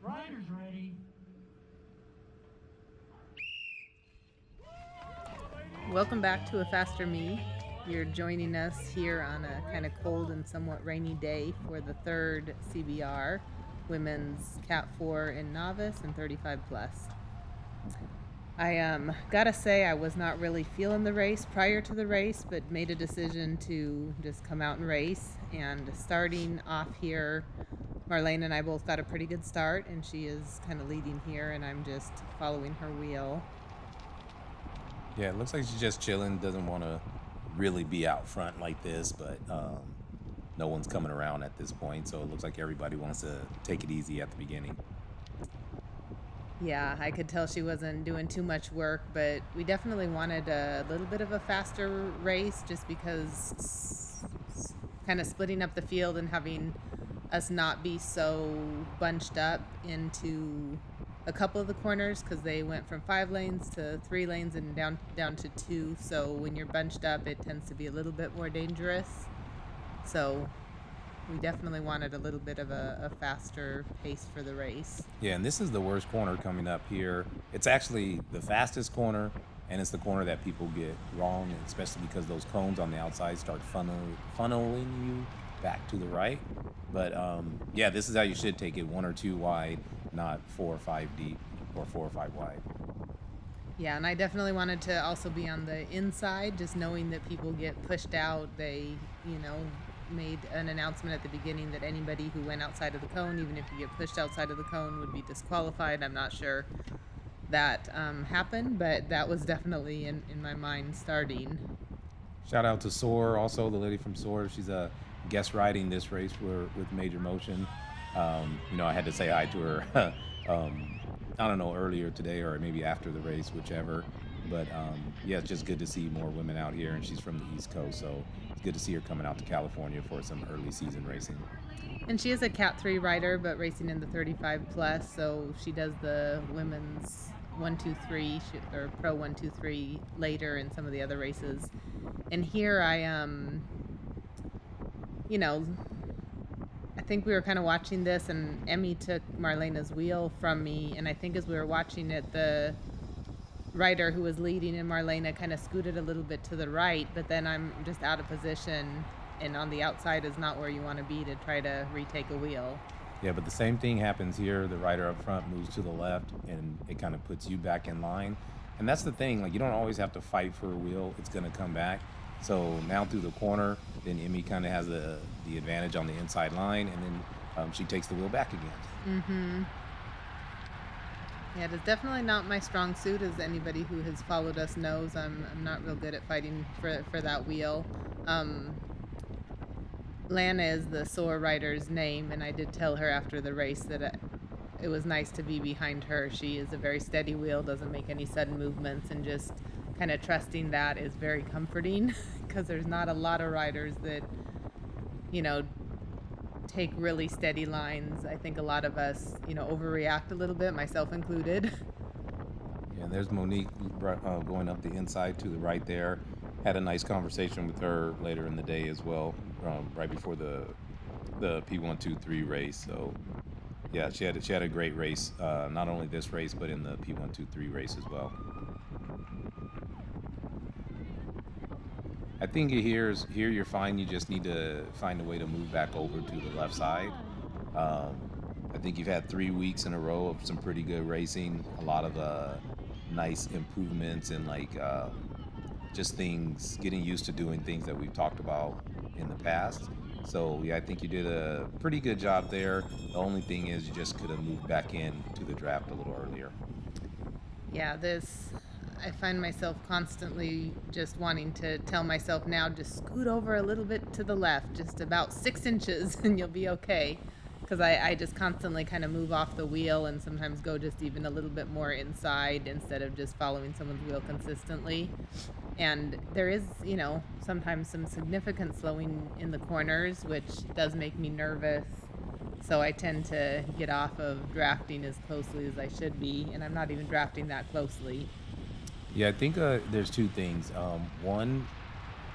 Riders ready. Welcome back to A Faster Me. You're joining us here on a kind of cold and somewhat rainy day for the third CBR, Women's Cat 4 in Novice and 35 plus. I gotta say I was not really feeling the race prior to the race, but made a decision to just come out and race. And starting off here, Marlene and I both got a pretty good start, and she is kind of leading here, and I'm just following her wheel. Yeah, it looks like she's just chilling, doesn't want to really be out front like this, but no one's coming around at this point, so it looks like everybody wants to take it easy at the beginning. Yeah, I could tell she wasn't doing too much work, but we definitely wanted a little bit of a faster race just because kind of splitting up the field and having us not be so bunched up into a couple of the corners, because they went from 5 lanes to 3 lanes and down to 2. So when you're bunched up, it tends to be a little bit more dangerous. So we definitely wanted a little bit of a faster pace for the race. Yeah, and this is the worst corner coming up here. It's actually the fastest corner, and it's the corner that people get wrong, especially because those cones on the outside start funneling you back to the right. But yeah, this is how you should take it: 1 or 2 wide, not 4 or 5 deep or 4 or 5 wide. Yeah, and I definitely wanted to also be on the inside, just knowing that people get pushed out. They, made an announcement at the beginning that anybody who went outside of the cone, even if you get pushed outside of the cone, would be disqualified. I'm not sure that happened, but that was definitely in my mind starting. Shout out to Soar, also the lady from Soar. She's a guest riding this race with Major Motion. I had to say hi to her. I don't know, earlier today or maybe after the race, whichever. But yeah, it's just good to see more women out here, and she's from the East Coast, so it's good to see her coming out to California for some early season racing. And she is a Cat 3 rider, but racing in the 35 plus, so she does the women's 1-2-3 or Pro 1-2-3 later in some of the other races. And here I think we were kind of watching this, and Emmy took Marlena's wheel from me, and I think as we were watching it, the rider who was leading and Marlena kind of scooted a little bit to the right, but then I'm just out of position, and on the outside is not where you want to be to try to retake a wheel. Yeah, but the same thing happens here. The rider up front moves to the left, and it kind of puts you back in line. And that's the thing, like, you don't always have to fight for a wheel. It's going to come back. So now through the corner, then Emmy kind of has the advantage on the inside line, and then she takes the wheel back again. Mm-hmm. Yeah, it is definitely not my strong suit, as anybody who has followed us knows. I'm not real good at fighting for that wheel. Lana is the Soar rider's name, and I did tell her after the race that it was nice to be behind her. She is a very steady wheel, doesn't make any sudden movements, and just kind of trusting that is very comforting, because there's not a lot of riders that, take really steady lines. I think a lot of us, overreact a little bit, myself included. Yeah, and there's Monique going up the inside to the right there. Had a nice conversation with her later in the day as well, right before the P123 race. So yeah, she had a great race, not only this race but in the P123 race as well. I think here you're fine. You just need to find a way to move back over to the left side. I think you've had 3 weeks in a row of some pretty good racing, a lot of nice improvements, and just things, getting used to doing things that we've talked about in the past. So yeah, I think you did a pretty good job there. The only thing is you just could have moved back in to the draft a little earlier. Yeah, I find myself constantly just wanting to tell myself now, just scoot over a little bit to the left, just about 6 inches, and you'll be okay. Because I just constantly kind of move off the wheel and sometimes go just even a little bit more inside instead of just following someone's wheel consistently. And there is, sometimes some significant slowing in the corners, which does make me nervous. So I tend to get off of drafting as closely as I should be, and I'm not even drafting that closely. Yeah, I think there's 2 things. One,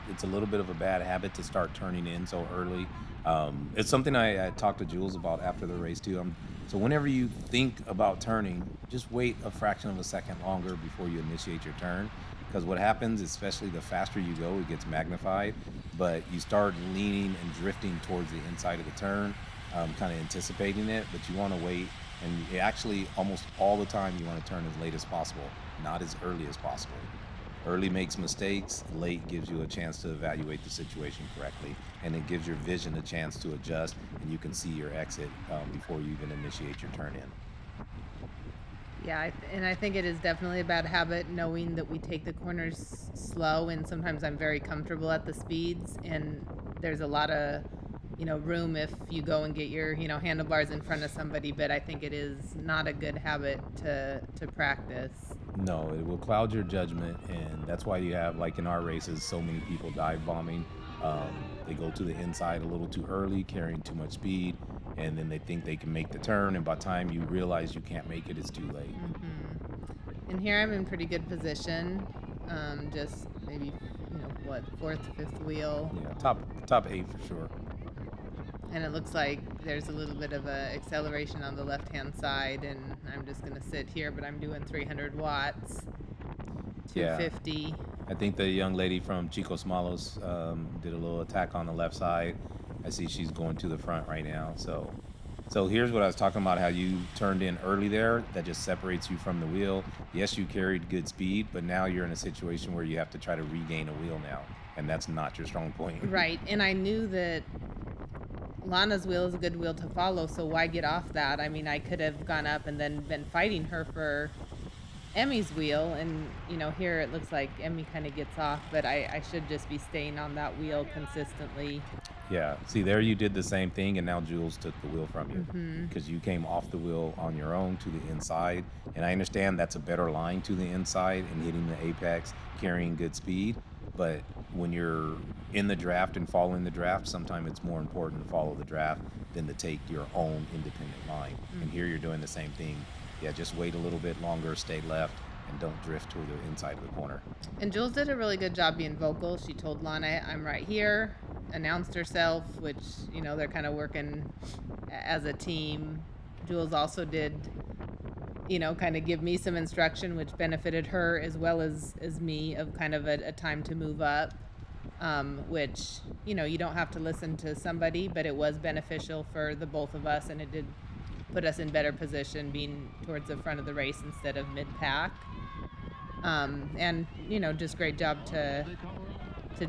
it's a little bit of a bad habit to start turning in so early It's something I talked to Jules about after the race too. So whenever you think about turning, just wait a fraction of a second longer before you initiate your turn. Because what happens, especially the faster you go, it gets magnified, but you start leaning and drifting towards the inside of the turn, kind of anticipating it. But you want to wait, and you actually almost all the time you want to turn as late as possible, not as early as possible. Early makes mistakes, late gives you a chance to evaluate the situation correctly, and it gives your vision a chance to adjust, and you can see your exit before you even initiate your turn in. Yeah, and I think it is definitely a bad habit knowing that we take the corners slow, and sometimes I'm very comfortable at the speeds, and there's a lot of, room if you go and get your, handlebars in front of somebody, but I think it is not a good habit to practice. No, it will cloud your judgment, and that's why you have, like in our races, so many people dive bombing. They go to the inside a little too early, carrying too much speed, and then they think they can make the turn, and by the time you realize you can't make it, it's too late. And here I'm in pretty good position, just maybe, fourth, fifth wheel. Yeah, top eight for sure. And it looks like there's a little bit of a acceleration on the left-hand side, and I'm just going to sit here, but I'm doing 300 watts, Yeah. 250. I think the young lady from Chicos Malos did a little attack on the left side. I see she's going to the front right now. So here's what I was talking about, how you turned in early there. That just separates you from the wheel. Yes, you carried good speed, but now you're in a situation where you have to try to regain a wheel now, and that's not your strong point. Right, and I knew that Lana's wheel is a good wheel to follow, so why get off that? I mean, I could have gone up and then been fighting her for Emmy's wheel, and here it looks like Emmy kind of gets off, but I should just be staying on that wheel consistently. Yeah, see there you did the same thing, and now Jules took the wheel from you because you came off the wheel on your own to the inside. And I understand that's a better line to the inside and hitting the apex, carrying good speed. But when you're in the draft and following the draft, sometimes it's more important to follow the draft than to take your own independent line. And here you're doing the same thing. Yeah, just wait a little bit longer, stay left, and don't drift to the inside of the corner. And Jules did a really good job being vocal. She told Lana, I'm right here, announced herself, which, they're kind of working as a team. Jules also did, kind of give me some instruction, which benefited her as well as me, of kind of a time to move up, which, you don't have to listen to somebody, but it was beneficial for the both of us, and it did put us in better position being towards the front of the race instead of mid-pack. And, just great job to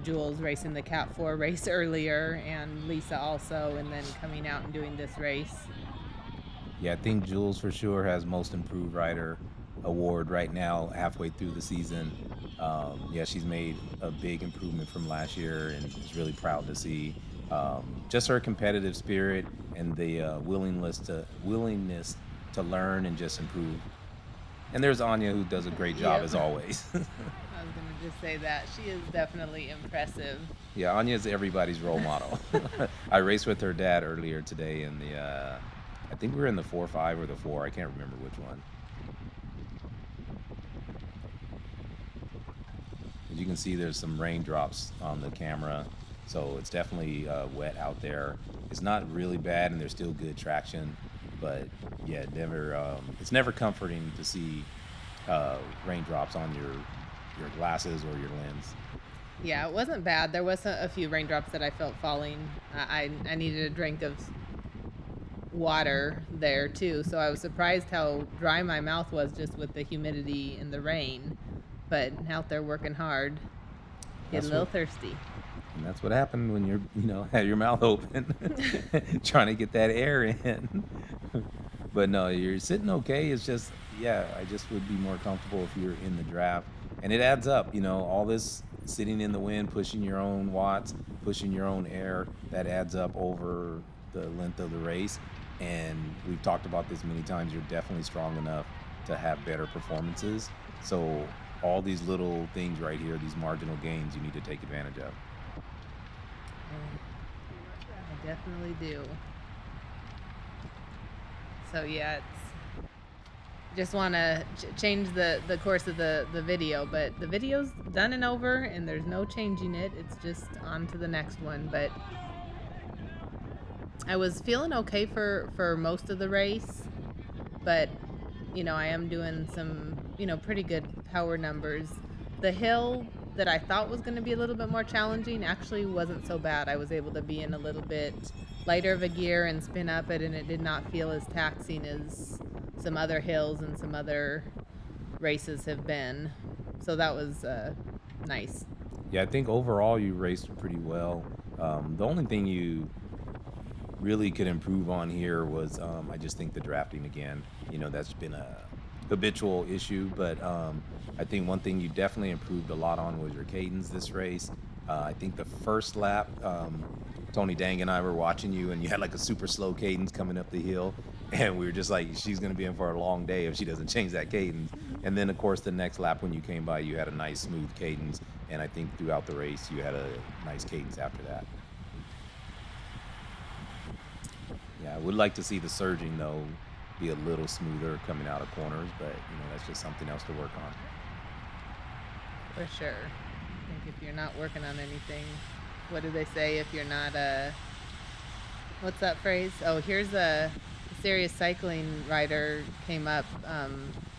Jules racing the Cat 4 race earlier, and Lisa also, and then coming out and doing this race. Yeah, I think Jules for sure has most improved rider award right now, halfway through the season. Yeah, she's made a big improvement from last year, and is really proud to see just her competitive spirit and the willingness to learn and just improve. And there's Anya, who does a great job. Yep. As always. I was going to just say that. She is definitely impressive. Yeah, Anya is everybody's role model. I raced with her dad earlier today in the, I think we were in the 4.5 or the 4. I can't remember which one. As you can see, there's some raindrops on the camera, so it's definitely wet out there. It's not really bad, and there's still good traction, but yeah, it's never comforting to see raindrops on your glasses or your lens. Yeah, it wasn't bad. There was a few raindrops that I felt falling. I needed a drink of water there too, so I was surprised how dry my mouth was just with the humidity and the rain. But out there working hard, getting a little thirsty. And that's what happened when you're, had your mouth open, trying to get that air in. But no, you're sitting okay. It's just, yeah, I just would be more comfortable if you're in the draft. And it adds up, all this sitting in the wind, pushing your own watts, pushing your own air, that adds up over the length of the race. And we've talked about this many times. You're definitely strong enough to have better performances. So all these little things right here, these marginal gains, you need to take advantage of. I definitely do. So yeah, just want to change the course of the video, but the video's done and over, and there's no changing it. It's just on to the next one. But I was feeling okay for most of the race, but I am doing some, pretty good power numbers. The hill that I thought was going to be a little bit more challenging actually wasn't so bad. I was able to be in a little bit lighter of a gear and spin up it, and it did not feel as taxing as some other hills and some other races have been. So that was nice. Yeah, I think overall you raced pretty well. The only thing you really could improve on here was I just think the drafting again. That's been a habitual issue, but I think one thing you definitely improved a lot on was your cadence this race. I think the first lap, Tony Dang and I were watching you, and you had like a super slow cadence coming up the hill, and we were just like, she's going to be in for a long day if she doesn't change that cadence. And then, of course, the next lap when you came by, you had a nice smooth cadence, and I think throughout the race you had a nice cadence after that. Yeah, I would like to see the surging though be a little smoother coming out of corners, but that's just something else to work on. For sure. I think if you're not working on anything, what do they say? If you're not what's that phrase? Oh, here's a serious cycling rider came up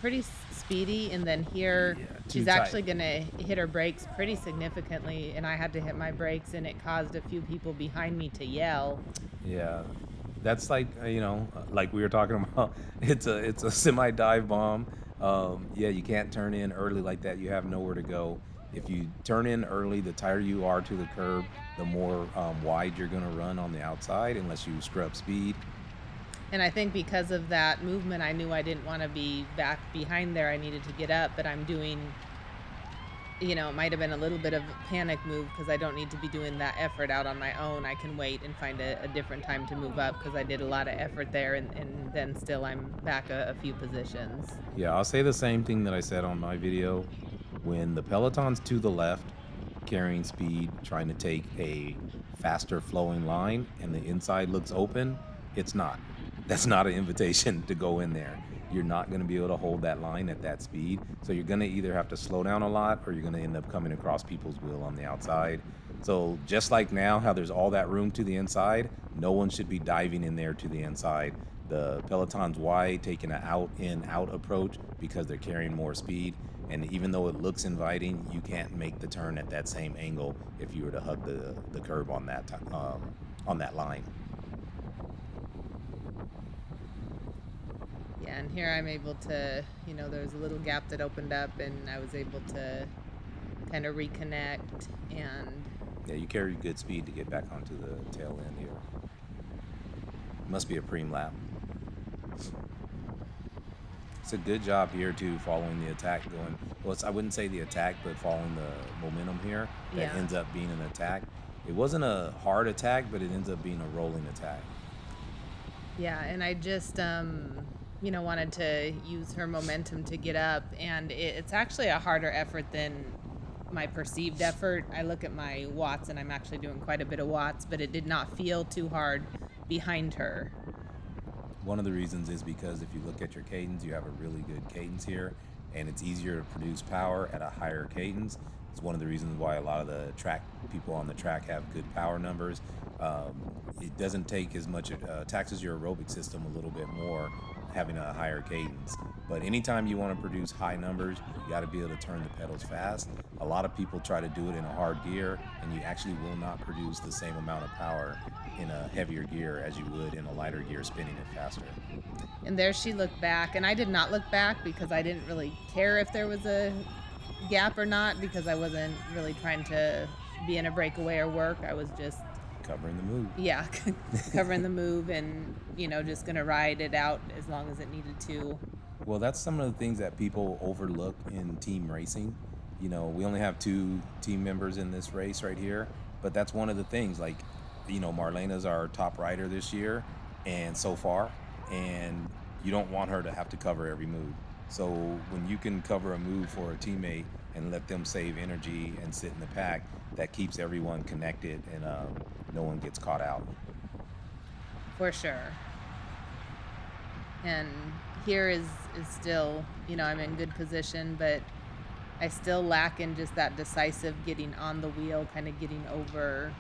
pretty speedy, and then here Yeah, too she's tight. actually gonna hit her brakes pretty significantly, and I had to hit my brakes, and it caused a few people behind me to yell. Yeah, that's like like we were talking about. It's a semi dive bomb. Yeah, you can't turn in early like that. You have nowhere to go. If you turn in early, the tighter you are to the curb, the more wide you're going to run on the outside, unless you scrub speed. And I think because of that movement, I knew I didn't want to be back behind there. I needed to get up, but I'm doing, it might have been a little bit of a panic move because I don't need to be doing that effort out on my own. I can wait and find a different time to move up because I did a lot of effort there, and then still I'm back a few positions. Yeah, I'll say the same thing that I said on my video. When the peloton's to the left, carrying speed, trying to take a faster flowing line, and the inside looks open, it's not. That's not an invitation to go in there. You're not going to be able to hold that line at that speed. So you're going to either have to slow down a lot, or you're going to end up coming across people's wheel on the outside. So just like now, how there's all that room to the inside, no one should be diving in there to the inside. The peloton's wide, taking an out in out approach because they're carrying more speed. And even though it looks inviting, you can't make the turn at that same angle if you were to hug the curb on that line. Yeah, and here I'm able to, there was a little gap that opened up, and I was able to kind of reconnect. And yeah, you carry good speed to get back onto the tail end here. Must be a preem lap. It's a good job here too, following the attack going. Well, I wouldn't say the attack, but following the momentum here that ends up being an attack. It wasn't a hard attack, but it ends up being a rolling attack. Yeah, and I just wanted to use her momentum to get up, and it's actually a harder effort than my perceived effort. I look at my watts, and I'm actually doing quite a bit of watts, but it did not feel too hard behind her. One of the reasons is because if you look at your cadence, you have a really good cadence here, and it's easier to produce power at a higher cadence. It's one of the reasons why a lot of the track people on the track have good power numbers. It doesn't take as much, taxes your aerobic system a little bit more having a higher cadence. But anytime you want to produce high numbers, you got to be able to turn the pedals fast. A lot of people try to do it in a hard gear, and you actually will not produce the same amount of power in a heavier gear as you would in a lighter gear spinning it faster. And there she looked back, and I did not look back because I didn't really care if there was a gap or not, because I wasn't really trying to be in a breakaway or work. I was just covering the move. Yeah, covering the move, and just gonna ride it out as long as it needed to. Well, that's some of the things that people overlook in team racing. We only have 2 team members in this race right here, but that's one of the things. Like, Marlena's our top rider this year, and so far, and you don't want her to have to cover every move. So when you can cover a move for a teammate and let them save energy and sit in the pack, that keeps everyone connected, and no one gets caught out. For sure. And here is still, I'm in good position, but I still lack in just that decisive getting on the wheel, kind of getting over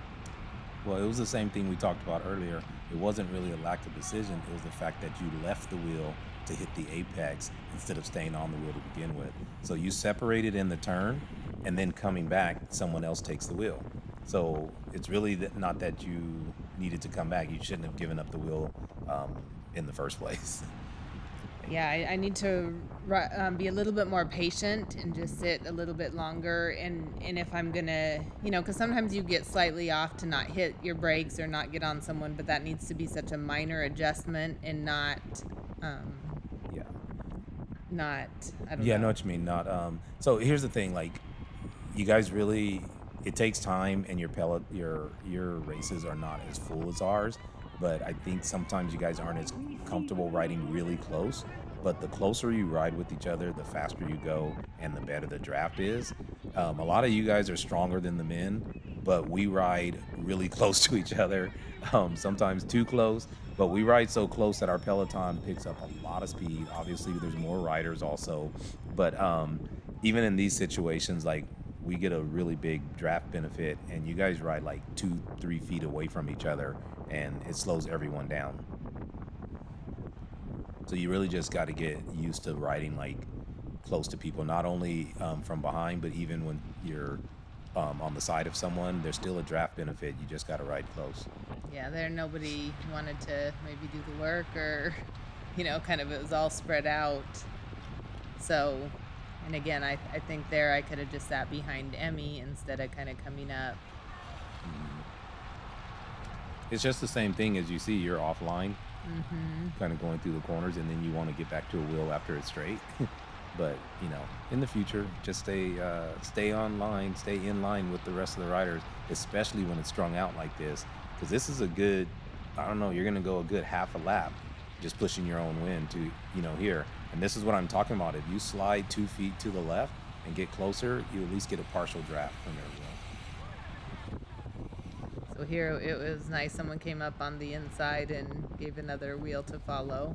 Well, it was the same thing we talked about earlier. It wasn't really a lack of decision. It was the fact that you left the wheel to hit the apex instead of staying on the wheel to begin with. So you separated in the turn, and then coming back, someone else takes the wheel. So it's really not that you needed to come back. You shouldn't have given up the wheel in the first place. Yeah, I need to be a little bit more patient and just sit a little bit longer. And if I'm gonna, because sometimes you get slightly off to not hit your brakes or not get on someone, but that needs to be such a minor adjustment and not, um, Yeah. not I don't Yeah, I know know. what you mean. Not so here's the thing, like you guys really it takes time and your races are not as full as ours, but I think sometimes you guys aren't as comfortable riding really close. But the closer you ride with each other, the faster you go and the better the draft is. A lot of you guys are stronger than the men, but we ride really close to each other, sometimes too close. But we ride so close that our peloton picks up a lot of speed. Obviously, there's more riders also, but even in these situations, like we get a really big draft benefit, and you guys ride like 2-3 feet away from each other, and it slows everyone down. So you really just got to get used to riding like close to people, not only from behind, but even when you're on the side of someone, there's still a draft benefit. You just got to ride close. Yeah, there nobody wanted to maybe do the work or, kind of it was all spread out. So, and again, I think there I could have just sat behind Emmy instead of kind of coming up. It's just the same thing as you see. You're offline, Mm-hmm. kind of going through the corners, and then you want to get back to a wheel after it's straight. But in the future, just stay online, stay in line with the rest of the riders, especially when it's strung out like this, because this is a good, I don't know, you're gonna go a good half a lap, just pushing your own wind to here. And this is what I'm talking about. If you slide 2 feet to the left and get closer, you at least get a partial draft from everyone. So here it was nice. Someone came up on the inside and gave another wheel to follow.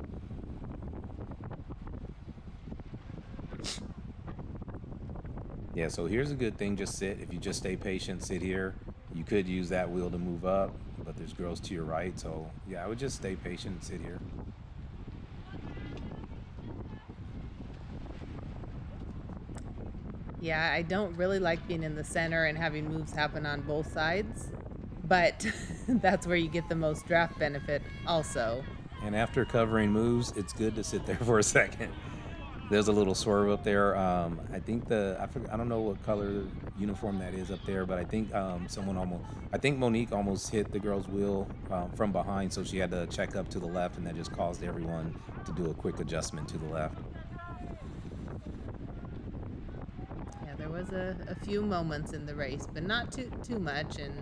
Yeah, so here's a good thing. Just sit. If you just stay patient, sit here. You could use that wheel to move up, but there's girls to your right. So yeah, I would just stay patient and sit here. Yeah, I don't really like being in the center and having moves happen on both sides, but that's where you get the most draft benefit also. And after covering moves, it's good to sit there for a second. There's a little swerve up there. I think I don't know what color uniform that is up there, but I think I think Monique almost hit the girl's wheel from behind, so she had to check up to the left, and that just caused everyone to do a quick adjustment to the left. Yeah, there was a few moments in the race, but not too much. And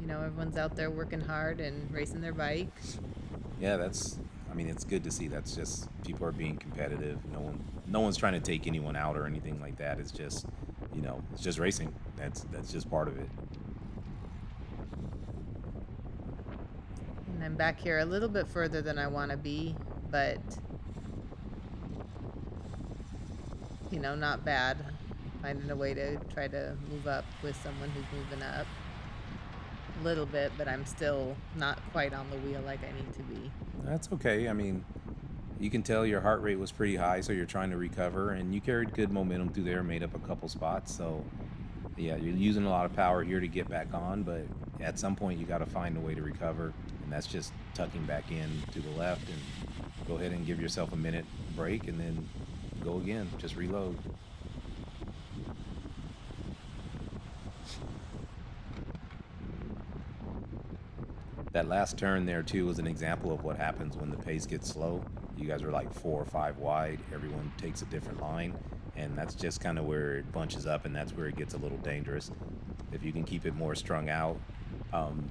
everyone's out there working hard and racing their bike. Yeah, I mean, it's good to see. That's just people are being competitive. No one's trying to take anyone out or anything like that. It's just, it's just racing. That's just part of it. And I'm back here a little bit further than I want to be, but not bad. Finding a way to try to move up with someone who's moving up a little bit, but I'm still not quite on the wheel like I need to be. That's okay. I mean, you can tell your heart rate was pretty high, so you're trying to recover, and you carried good momentum through there, made up a couple spots. So, yeah, you're using a lot of power here to get back on, but at some point you got to find a way to recover, and that's just tucking back in to the left and go ahead and give yourself a minute break, and then go again. Just reload. That last turn there too was an example of what happens when the pace gets slow. You guys are like 4 or 5 wide. Everyone takes a different line, and that's just kind of where it bunches up, and that's where it gets a little dangerous. If you can keep it more strung out. Um,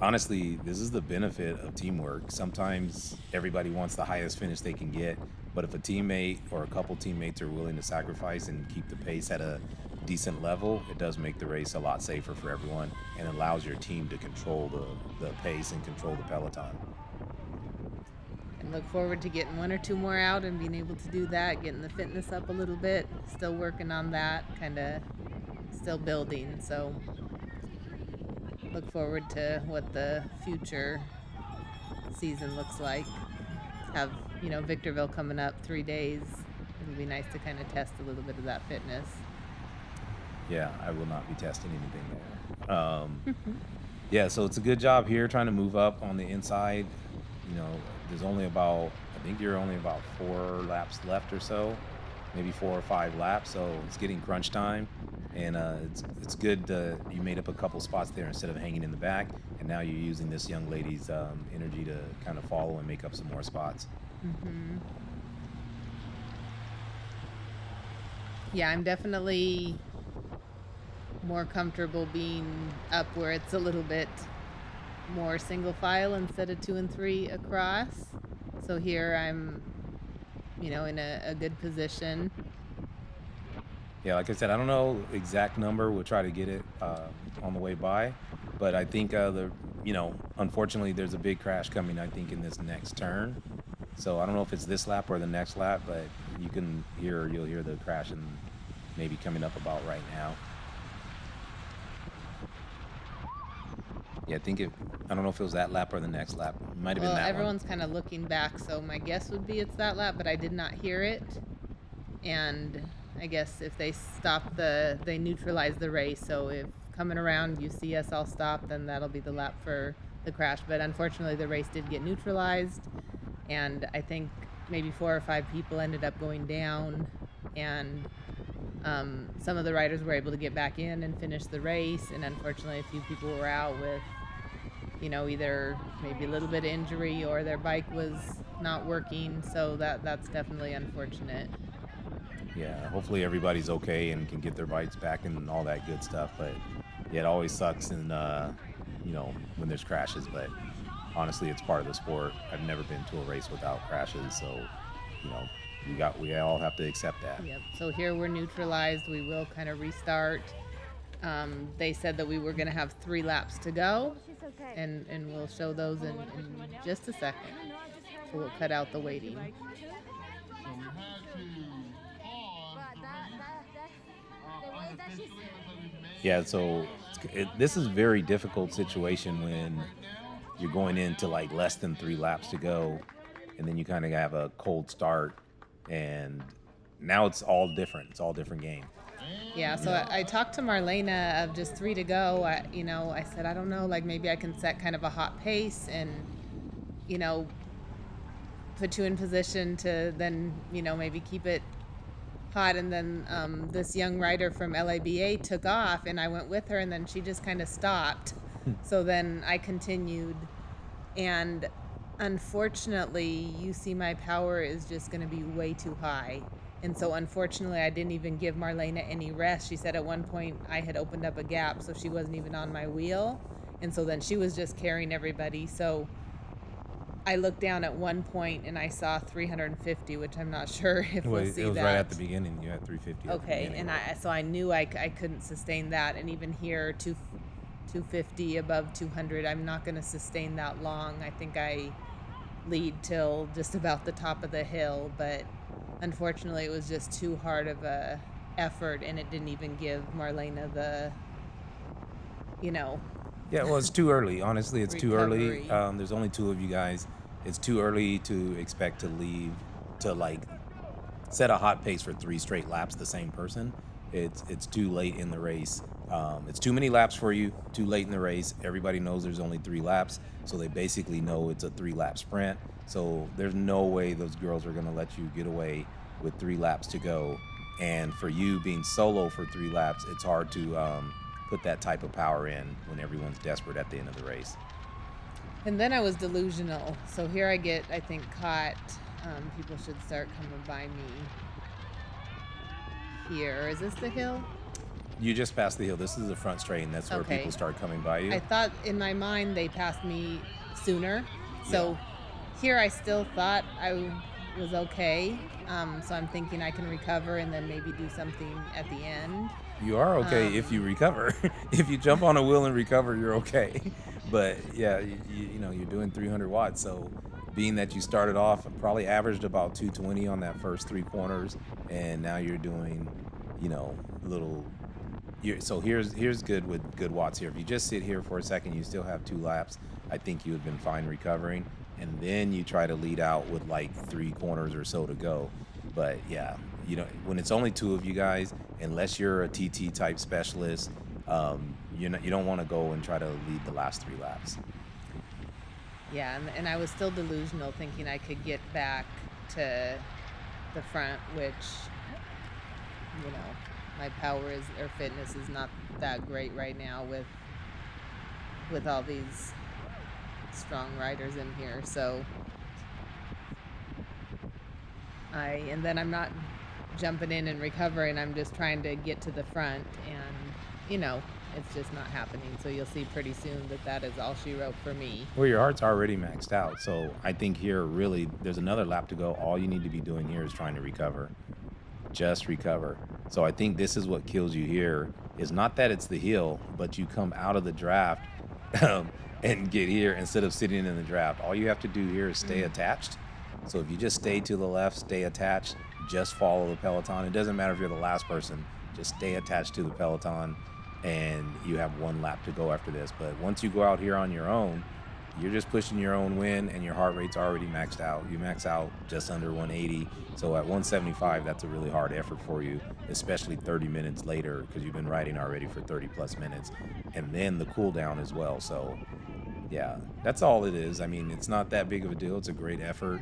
Honestly, this is the benefit of teamwork. Sometimes everybody wants the highest finish they can get, but if a teammate or a couple teammates are willing to sacrifice and keep the pace at a decent level, it does make the race a lot safer for everyone and allows your team to control the pace and control the peloton. And look forward to getting one or two more out and being able to do that, getting the fitness up a little bit. Still working on that, kind of still building. So look forward to what the future season looks like. Have, Victorville coming up 3 days. It'll be nice to kind of test a little bit of that fitness. Yeah, I will not be testing anything there. Yeah, so it's a good job here trying to move up on the inside. There's only about, I think you're only about 4 laps left or so, maybe 4 or 5 laps. So it's getting crunch time, and it's good you made up a couple spots there instead of hanging in the back, and now you're using this young lady's energy to kind of follow and make up some more spots. Mm-hmm. Yeah, I'm definitely more comfortable being up where it's a little bit more single file instead of 2 and 3 across. So here I'm, in a good position. Yeah, like I said, I don't know exact number. We'll try to get it on the way by, but I think unfortunately, there's a big crash coming. I think in this next turn. So I don't know if it's this lap or the next lap, but you'll hear the crash and maybe coming up about right now. Yeah, I don't know if it was that lap or the next lap. It might have been that everyone's kind of looking back, so my guess would be it's that lap, but I did not hear it. And I guess if they stop they neutralize the race. So if coming around you see us all stop, then that'll be the lap for the crash. But unfortunately, the race did get neutralized, and I think maybe 4 or 5 people ended up going down, and some of the riders were able to get back in and finish the race, and unfortunately a few people were out with either maybe a little bit of injury or their bike was not working, so that's definitely unfortunate. Yeah, hopefully everybody's okay and can get their bikes back and all that good stuff, but yeah, it always sucks and when there's crashes, but honestly it's part of the sport. I've never been to a race without crashes, so we all have to accept that. Yep. So here we're neutralized. We will kind of restart. They said that we were going to have 3 laps to go, and we'll show those in just a second. So we'll cut out the waiting. Yeah, so this is a very difficult situation when you're going into like less than 3 laps to go, and then you kind of have a cold start, and now it's all different. It's all different game. Yeah, so I talked to Marlena of just 3 to go. I said, I don't know, like maybe I can set kind of a hot pace and, put you in position to then, maybe keep it hot. And then this young rider from LABA took off, and I went with her, and then she just kind of stopped. So then I continued, and unfortunately, you see my power is just going to be way too high. And so unfortunately, I didn't even give Marlena any rest. She said at one point I had opened up a gap, so she wasn't even on my wheel. And so then she was just carrying everybody. So I looked down at one point and I saw 350, which I'm not sure if we'll see that. It was right at the beginning. You had 350. Okay, and I knew I couldn't sustain that. And even here, 250 above 200, I'm not going to sustain that long. I think I lead till just about the top of the hill, but unfortunately it was just too hard of a effort, and it didn't even give Marlena the Yeah, well, it's too early. Honestly, it's too early. recovery. There's only 2 of you guys. It's too early to expect to leave to like set a hot pace for 3 straight laps the same person. It's too late in the race. It's too many laps for you, too late in the race. Everybody knows there's only 3 laps, so they basically know it's a 3-lap sprint. So there's no way those girls are going to let you get away with 3 laps to go. And for you being solo for 3 laps, it's hard to put that type of power in when everyone's desperate at the end of the race. And then I was delusional. So here I get, I think, caught. People should start coming by me here. Is this the hill? You just passed the hill. This is the front straight, and that's where Okay. people start coming by you. I thought in my mind they passed me sooner. So here I still thought I was okay. So I'm thinking I can recover and then maybe do something at the end. You are okay if you recover. If you jump on a wheel and recover, you're okay. But yeah, you're doing 300 watts. So being that you started off, probably averaged about 220 on that first 3 corners, and now you're doing, little So here's good with good watts here. If you just sit here for a second, you still have 2 laps. I think you have been fine recovering, and then you try to lead out with like 3 corners or so to go. But yeah, when it's only two of you guys, unless you're a TT type specialist, you don't want to go and try to lead the last 3 laps. Yeah, and I was still delusional, thinking I could get back to the front, which, my power is or fitness is not that great right now with all these strong riders in here. So and then I'm not jumping in and recovering. I'm just trying to get to the front, and it's just not happening. So you'll see pretty soon that is all she wrote for me. Well, your heart's already maxed out, so I think here really there's another lap to go. All you need to be doing here is trying to recover. Just recover. So I think this is what kills you here, is not that it's the hill, but you come out of the draft and get here instead of sitting in the draft. All you have to do here is stay attached. So if you just stay to the left, stay attached, just follow the peloton. It doesn't matter if you're the last person, just stay attached to the peloton, and you have 1 lap to go after this. But once you go out here on your own, you're just pushing your own win, and your heart rate's already maxed out. You max out just under 180. So at 175, that's a really hard effort for you, especially 30 minutes later, because you've been riding already for 30 plus minutes. And then the cool down as well. So yeah, that's all it is. I mean, it's not that big of a deal. It's a great effort.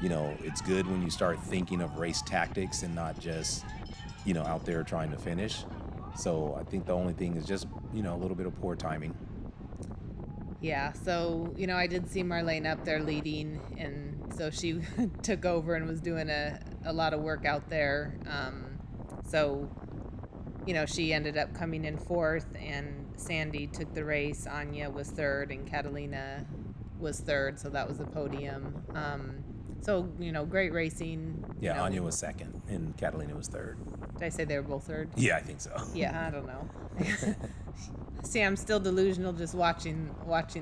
It's good when you start thinking of race tactics and not just, out there trying to finish. So I think the only thing is just, a little bit of poor timing. Yeah, so, I did see Marlene up there leading, and so she took over and was doing a lot of work out there. So, she ended up coming in 4th, and Sandy took the race. Anya was 3rd, and Catalina was 3rd, so that was the podium. So, great racing. Yeah, Anya was 2nd, and Catalina was 3rd. Did I say they were both 3rd? Yeah, I think so. Yeah, I don't know. See, I'm still delusional just watching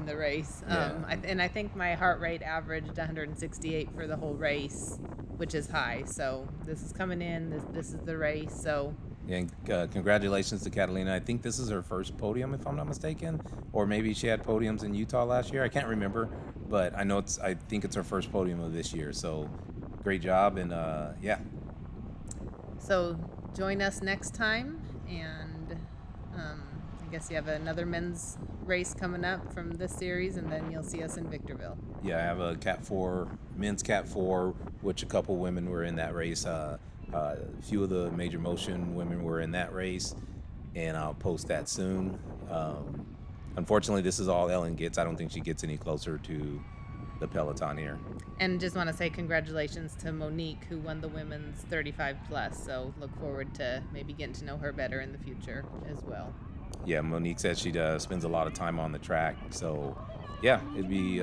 the race. Yeah. I think my heart rate averaged 168 for the whole race, which is high. So this is coming in. This is the race. So Yeah, and congratulations to Catalina. I think this is her first podium, if I'm not mistaken, or maybe she had podiums in Utah last year. I can't remember, but I think it's her first podium of this year. So great job, and yeah. So join us next time, and I guess you have another men's race coming up from this series, and then you'll see us in Victorville. Yeah, I have a Cat 4, men's Cat 4, which a couple women were in that race. A few of the major motion women were in that race, and I'll post that soon. Unfortunately, this is all Ellen gets. I don't think she gets any closer to the peloton here. And just want to say congratulations to Monique, who won the women's 35 plus. So look forward to maybe getting to know her better in the future as well. Yeah, Monique said she spends a lot of time on the track. So yeah, it'd be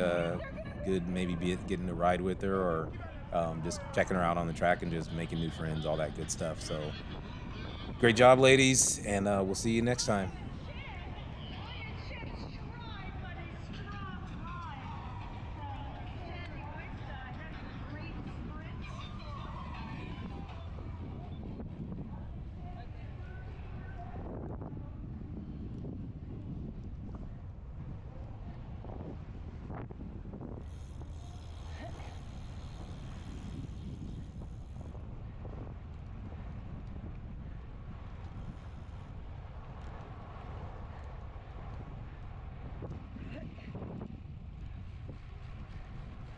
good maybe getting to ride with her, or just checking her out on the track and just making new friends, all that good stuff. So great job, ladies, and we'll see you next time.